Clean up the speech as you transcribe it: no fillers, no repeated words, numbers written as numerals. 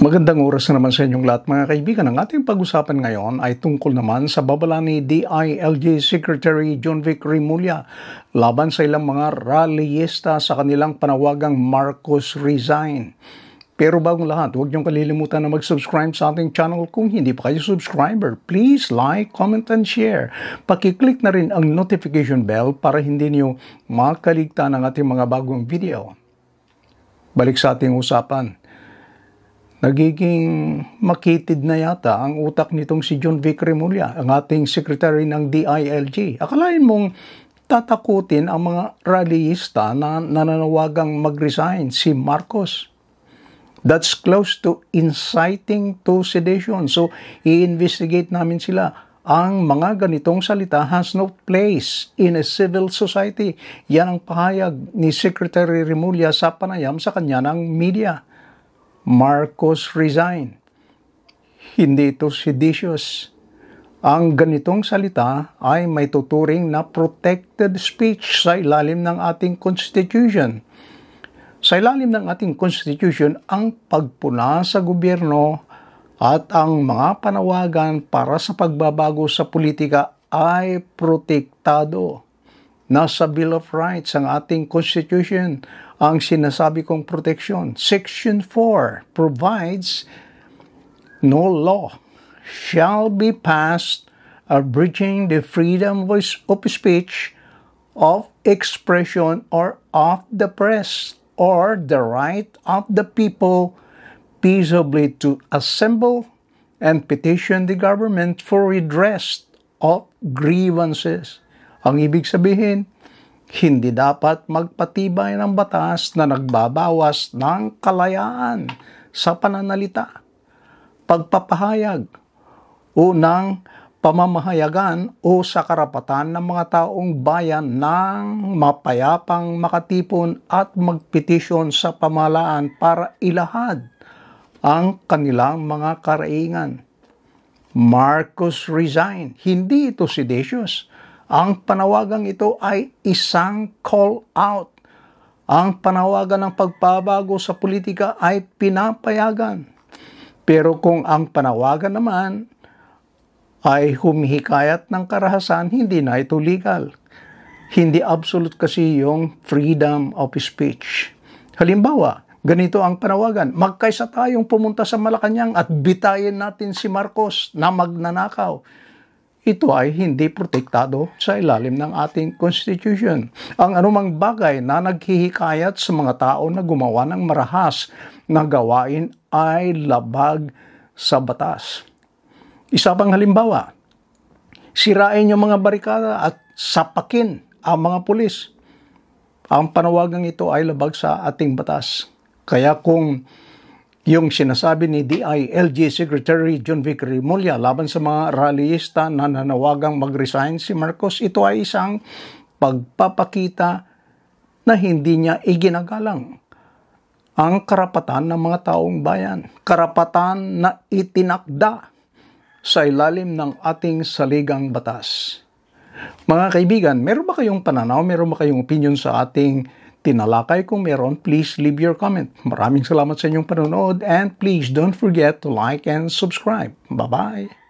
Magandang oras na naman sa inyong lahat mga kaibigan. Ang ating pag-usapan ngayon ay tungkol naman sa babala ni DILG Secretary John Vic Remulla laban sa ilang mga rallyista sa kanilang panawagang Marcos Resign. Pero bagong lahat, huwag niyong kalilimutan na mag-subscribe sa ating channel kung hindi pa kayo subscriber. Please like, comment, and share. Pakiclick na rin ang notification bell para hindi niyo makaligtaan ang ating mga bagong video. Balik sa ating usapan. Nagiging makitid na yata ang utak nitong si John Vic Remulla, ang ating secretary ng DILG. Akalain mong tatakutin ang mga rallyista na nananawagang mag-resign si Marcos. That's close to inciting to sedition. So, i-investigate namin sila. Ang mga ganitong salita has no place in a civil society. Yan ang pahayag ni Secretary Remulla sa panayam sa kanya ng media. Marcos resign. Hindi ito seditious. Ang ganitong salita ay may tuturing na protected speech sa ilalim ng ating Constitution. Sa ilalim ng ating Constitution, ang pagpuna sa gobyerno at ang mga panawagan para sa pagbabago sa politika ay protektado. Nasa Bill of Rights ang ating Constitution ang sinasabi kong proteksyon. Section 4 provides no law shall be passed abridging the freedom of speech, of expression, or of the press, or the right of the people peaceably to assemble and petition the government for redress of grievances. Ang ibig sabihin, hindi dapat magpatibay ng batas na nagbabawas ng kalayaan sa pananalita, pagpapahayag, o ng pamamahayagan o sa karapatan ng mga taong bayan ng mapayapang makatipon at magpetisyon sa pamahalaan para ilahad ang kanilang mga karaingan. Marcos resign. Hindi ito seditious. Ang panawagang ito ay isang call out. Ang panawagan ng pagbabago sa politika ay pinapayagan. Pero kung ang panawagan naman ay humihikayat ng karahasan, hindi na ito legal. Hindi absolute kasi yung freedom of speech. Halimbawa, ganito ang panawagan, magkaisa tayong pumunta sa Malacanang at bitayin natin si Marcos na magnanakaw. Ito ay hindi protektado sa ilalim ng ating Constitution. Ang anumang bagay na naghihikayat sa mga tao na gumawa ng marahas na gawain ay labag sa batas. Isa pang halimbawa, sirain yung mga barikada at sapakin ang mga pulis. Ang panawagang ito ay labag sa ating batas. Kaya kung yung sinasabi ni DILG Secretary John Vic Remulla laban sa mga rallyista na nanawagang mag-resign si Marcos, ito ay isang pagpapakita na hindi niya iginagalang ang karapatan ng mga taong bayan. Karapatan na itinakda sa ilalim ng ating saligang batas. Mga kaibigan, meron ba kayong pananaw, meron ba kayong opinion sa ating tinalakay? Kung meron, please leave your comment. Maraming salamat sa inyong panonood and please don't forget to like and subscribe. Bye-bye!